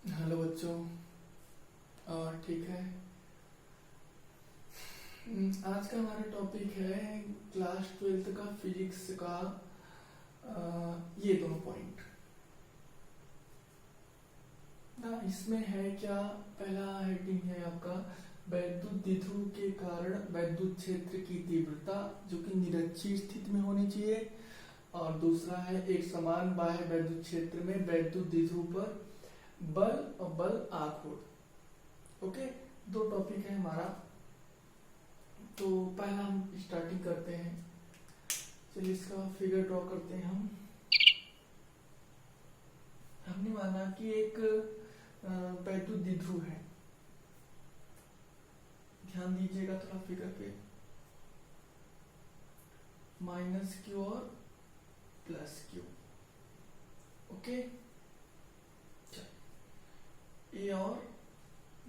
Hello बच्चों। और ठीक है। आज का हमारा टॉपिक है क्लास 12th का फिजिक्स का ये दोनों पॉइंट ना। इसमें है क्या, पहला हेडिंग है आपका वैद्युत द्विध्रुव के कारण वैद्युत क्षेत्र की तीव्रता जो कि निरक्षीय स्थिति में होनी चाहिए, और दूसरा है एक समान बाह्य वैद्युत क्षेत्र में वैद्युत द्विध्रुव पर बल और बल आघूर्ण। ओके, दो टॉपिक है हमारा। तो पहला हम स्टार्टिंग करते हैं। चलिए इसका फिगर ड्रॉ करते हैं हम। हमने माना कि एक वैद्युत द्विध्रुव है। ध्यान दीजिएगा थोड़ा फिगर पे, माइनस क्यू और प्लस क्यू। ओके, ए और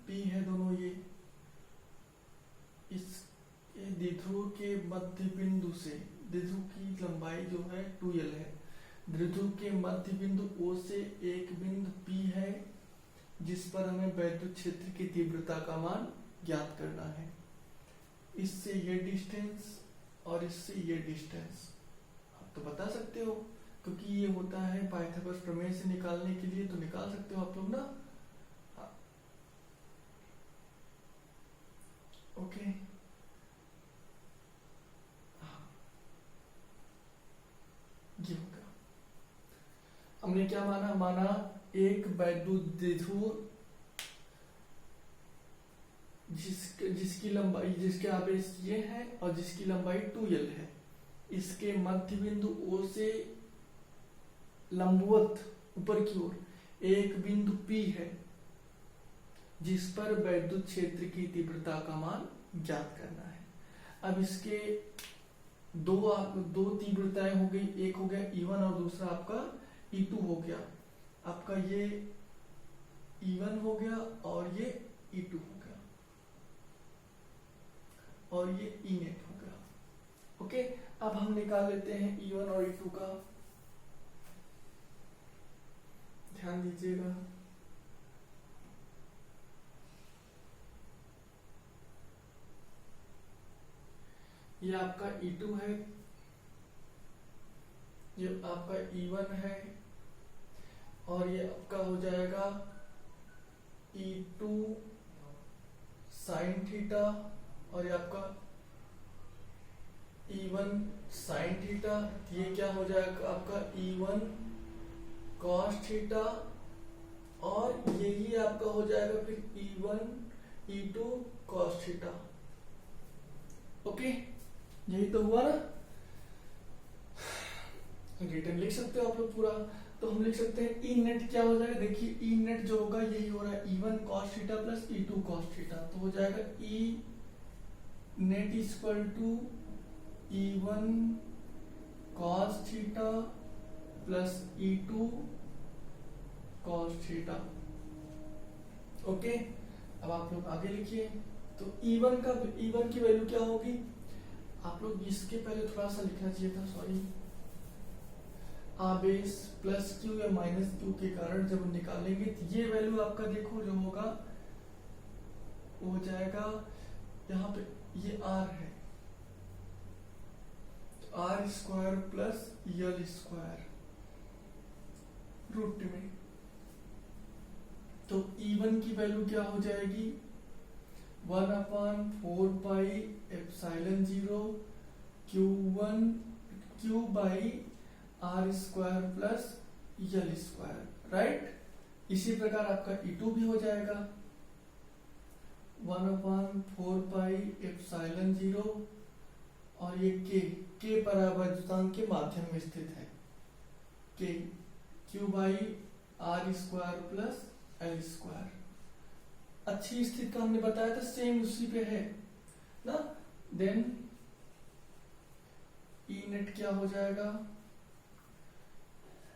बी है दोनों। ये इस द्विध्रुव के मध्य बिंदु से, द्विध्रुव की लंबाई जो है 2l है, द्विध्रुव के मध्य बिंदु O से एक बिंदु P है जिस पर हमें वैद्युत क्षेत्र की तीव्रता का मान ज्ञात करना है। इससे ये डिस्टेंस और इससे ये डिस्टेंस आप तो बता सकते हो, क्योंकि ये होता है पाइथागोरस प्रमेय से निकालने के लिए, तो निकाल सकते हो आप लोग ना। ओके, ये होगा। हमने क्या माना एक वैद्युत द्विध्रुव जिसकी लंबाई, जिसके आवेश ये है और जिसकी लंबाई 2l है, इसके मध्य बिंदु O से लंबवत ऊपर की ओर एक बिंदु P है जिस पर वैद्युत क्षेत्र की तीव्रता का मान ज्ञात करना है। अब इसके दो तीव्रताएं हो गई, एक हो गया E1 और दूसरा आपका E2 हो गया। आपका ये E1 हो गया और ये E2 हो गया और ये E नेट हो गया। ओके, अब हम निकाल लेते हैं E1 और E2 का। ध्यान दीजिएगा। ये आपका E2 है, ये आपका E1 है, और ये आपका हो जाएगा E2 साइन थीटा, और ये आपका E1 साइन थीटा। ये क्या हो जाएगा आपका E1 कॉस थीटा, और यही आपका हो जाएगा फिर E1 E2 cos theta. Okay, यही तो हुआ ना। रिटर्न लिख सकते हो आप लोग पूरा। तो हम लिख सकते हैं ई नेट क्या हो जाएगा, देखिए ई नेट जो होगा यही हो रहा है E1 cos theta plus E2 cos theta. तो हो जाएगा E net equal to E1 cos theta plus E2 cos theta. Okay, अब आप लोग आगे लिखिए। तो E1 की वैल्यू क्या होगी, आप लोग इसके पहले थोड़ा सा लिखना चाहिए था, सॉरी। आवेश प्लस क्यू या माइनस क्यू के कारण जब हम निकालेंगे तो ये वैल्यू आपका देखो जो होगा वो हो जाएगा, यहाँ पे ये R है, तो R square plus L square root में। तो E1 की वैल्यू क्या हो जाएगी, 1/4 pi epsilon 0 Q by R square plus L square, right. इसी प्रकार आपका E2 भी हो जाएगा 1/4 पाई एप्सिलॉन 0, और ये K परावर्तकांक के माध्यम में स्थित है, K Q by R square plus L square. अच्छी स्थिति का हमने बताया था, सेम उसी पे है ना। देन ई नेट क्या हो जाएगा,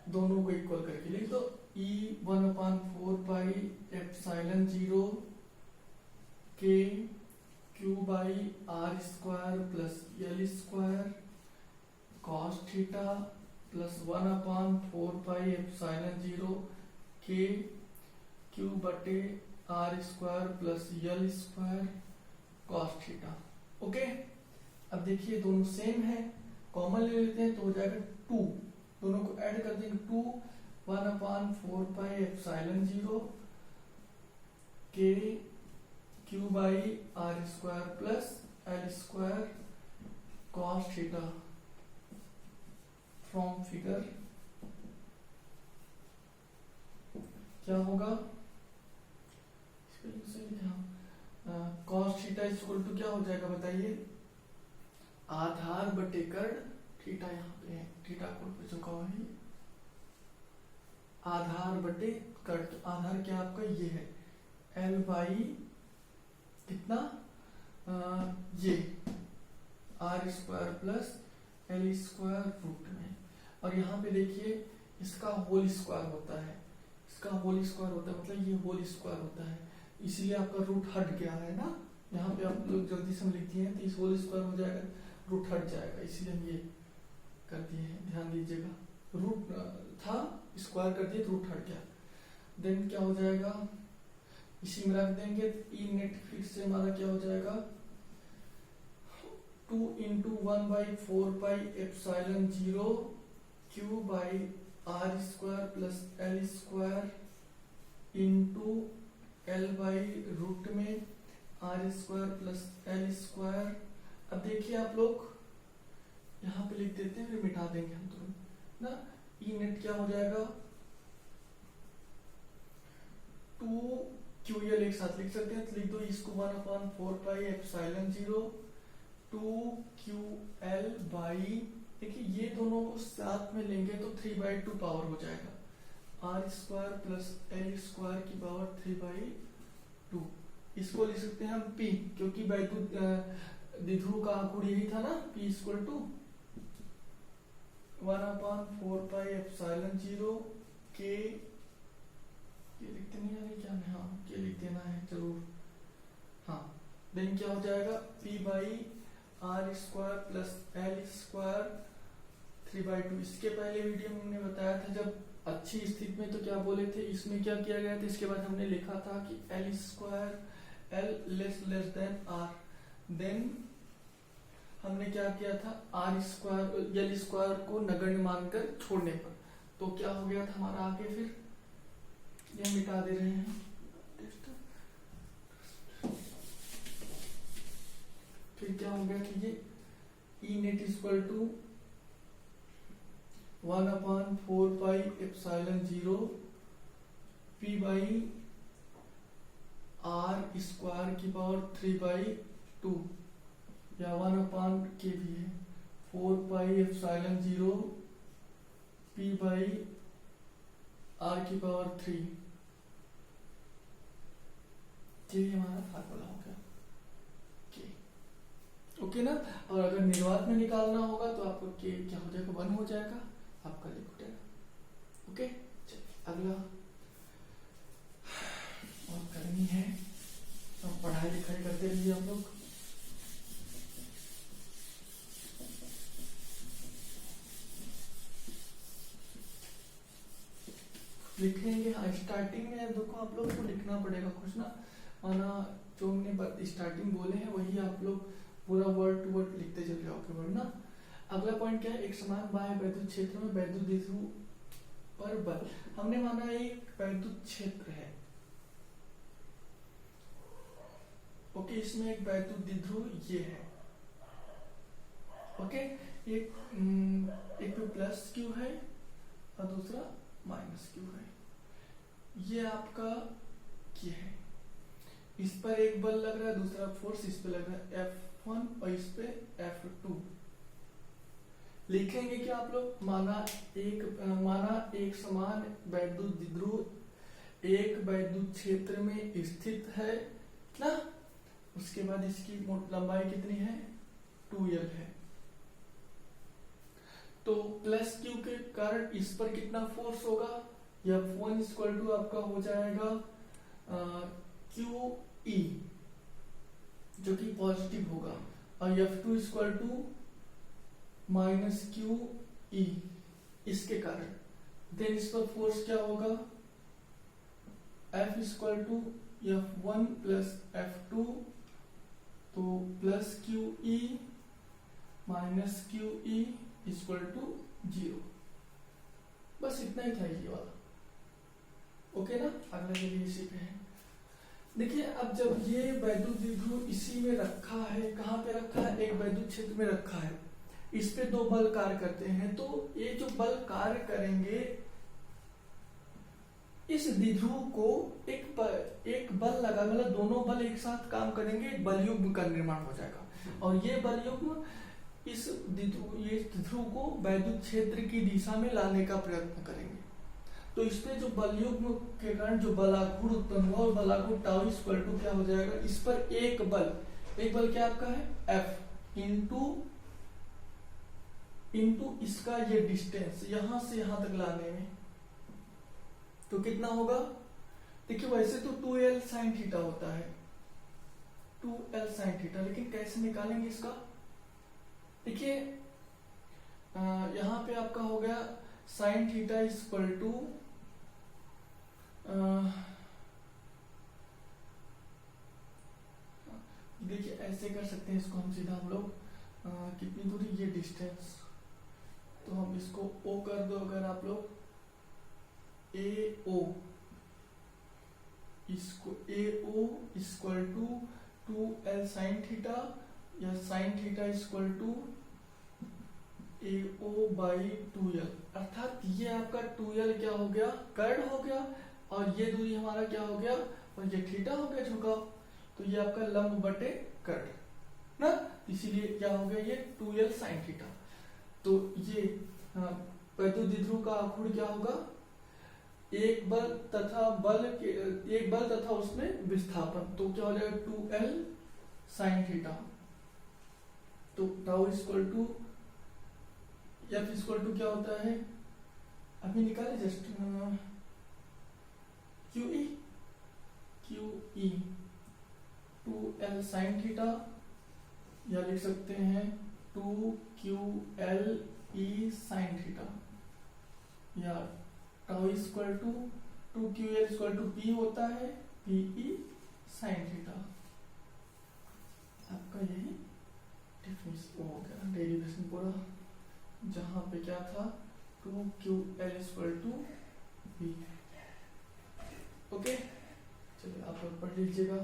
दोनों को इक्वल करके लिख दो। E 1/4 pi epsilon 0 K Q by R square plus L square cos theta plus 1/4πε0 के क्यू बटे R square plus L square cos theta. Okay, अब देखिए दोनों सेम है, कॉमन ले लेते हैं तो हो जाएगा 2, दोनों को ऐड कर देंगे 2 1/4πε0 के Q by R square plus L square cos theta from figure. क्या होगा कॉस थीटा इक्वल टू क्या हो जाएगा बताइए, आधार बटे कर्ण, थीटा यहाँ पे है, थीटा कोड पे चुका हुआ है, आधार बटे कर्ण। तो आधार क्या आपका ये है एल बाई कितना ये R square plus L square root में, और यहाँ पे देखिए इसका होल स्क्वायर होता है, इसका होल स्क्वायर होता है मतलब ये होल स्क्वायर होता है, इसीलिए आपका रूट हट गया है ना, यहाँ पे आप लोग जल्दी से लिखते हैं तो इस होल स्क्वायर हो जाएगा, रूट हट जाएगा, इसीलिए हम ये कर दिए हैं, ध्यान दीजिएगा, रूट था स्क्वायर कर दिए तो रूट हट गया। देन क्या हो जाएगा, इसी में रख देंगे, ई नेट फिर से हमारा क्या हो जाएगा 2 × 1/4πε0 Q by R square plus L square into L by root में R square plus L square. अब देखिए आप लोग यहाँ पे लिख देते हैं, फिर मिटा देंगे हम तुरंत ना, ई नेट क्या हो जाएगा 2 क्यू यल एक साथ लिख सकते हैं तो लिख दो इसको 1/4πε0 2 क्यू एल बाई, देखिए ये दोनों को साथ में लेंगे तो 3/2 पावर हो जाएगा, R square plus L square की पावर 3/2। इसको लिख सकते हैं हम पी, क्योंकि वैद्युत द्विध्रुव का गुण यही था ना, P इक्वल टू 1/4πε0 के, ये लिखते नहीं आ रही क्या, हाँ ये लिख देना है जरूर, हाँ। देन क्या हो जाएगा P by R square plus L square 3/2। इसके पहले वीडियो में हमने बताया था जब अच्छी स्थिति में तो क्या बोले थे, इसमें क्या किया गया था, इसके बाद हमने लिखा था कि L square L less than R, then हमने क्या किया था आर स्क्वायर एल स्क्वायर को नगण्य मानकर छोड़ने पर, तो क्या हो गया था हमारा आगे, फिर ये मिटा दे रहे हैं, फिर क्या हो गया कि ये E net equal to 1/4πε0 P by R square की पावर 3/2 या 1 के भी है 4πε0 P बाई आर की पावर 3, ये हमारा फार्मूला हो गया। ओके ना, और अगर निर्वात में निकालना होगा तो आपको के क्या हो जाएगा 1 हो जाएगा, आपका लिख उठेगा। ओके, अगला और करनी है, तो पढ़ाई लिखाई करते रहिए आप लोग। लिखेंगे, हाँ स्टार्टिंग में देखो आप लोग को लिखना पड़ेगा कुछ ना, माना जो हमने स्टार्टिंग बोले हैं वही आप लोग पूरा वर्ड टू वर्ड लिखते चल जाओगे वर्ड ना। अगला पॉइंट क्या है, एक समान बाह्य वैद्युत क्षेत्र में वैद्युत द्विध्रुव पर बल। हमने माना एक वैद्युत क्षेत्र है, ओके, इसमें एक वैद्युत द्विध्रुव ये है, ओके, एक पे प्लस क्यू है और दूसरा माइनस क्यू है, ये आपका ये है, इस पर एक बल लग रहा है, दूसरा फोर्स इस पे लग रहा है F1 और इस पे F2। लिखेंगे क्या आप लोग, माना एक समान वैद्युत द्विध्रुव एक वैद्युत क्षेत्र में स्थित है ना, उसके बाद इसकी लंबाई कितनी है 2L है, तो प्लस क्यू के कारण इस पर कितना फोर्स होगा, F1 इक्वल टू आपका हो जाएगा QE जो कि पॉजिटिव होगा, और F2 equal to minus QE, इसके कारण, देन इस पर फोर्स क्या होगा, F equal to F1 plus F2, तो plus QE minus QE equal to 0। बस इतना ही था ये वाला, ओके ना। अगला चलिए इसी पे है। देखिए अब जब ये वैद्युत द्विध्रुव इसी में रखा है, कहाँ पे रखा है, एक वैद्युत क्षेत्र में रखा है, इस पे दो बल कार्य करते हैं, तो ये जो बल कार्य करेंगे इस द्विध्रुव को एक बल लगा, मतलब दोनों बल एक साथ काम करेंगे, एक बलयुग्म का निर्माण हो जाएगा, और ये बलयुग्म इस द्विध्रुव को वैद्युत क्षेत्र की दिशा में लाने का प्रयत्न करेंगे। तो इस पे जो बलयुग्म के कारण जो बलाघूर्ण उत्पन्न हुआ, और बलाघूर्ण टाउ इक्वल टू क्या हो जाएगा, इस पर एक बल क्या आपका है F इंटू इसका ये डिस्टेंस यहां से यहां तक लाने में, तो कितना होगा। देखिए वैसे तो 2L sin थीटा होता है, 2L sin थीटा, लेकिन कैसे निकालेंगे इसका। देखिए यहां पे आपका हो गया sin थीटा इक्वल टू देखिए ऐसे कर सकते हैं इसको हम सीधा, हम लोग कितनी दूरी, ये डिस्टेंस, तो हम इसको O कर दो अगर आप लोग, AO equal to 2L sin theta, या sin theta equal to AO by 2L, अर्थात ये आपका 2L क्या हो गया, कर्ण हो गया, और ये दूरी हमारा क्या हो गया, और ये थीटा हो गया झुकाव, तो ये आपका लंब बटे कर्ण ना, इसीलिए क्या हो गया ये 2L sin थीटा। तो ये वैद्युत द्विध्रुव का आघूर्ण क्या होगा, एक बल तथा उसमें विस्थापन, तो क्या हो जाएगा 2L sin थीटा, तो tau equal to F equal to क्या होता है, अभी निकाले just, QE 2L sin theta, या लिख सकते हैं 2QLE sin थीटा, या tau equal to 2QL equal to P होता है PE sin थीटा। आपका यही डेफिनेशन हो गया, डेरिवेशन पूरा, जहां पे क्या था 2QL equal to P। Okay चलिए आप लोग पढ़ लीजिएगा।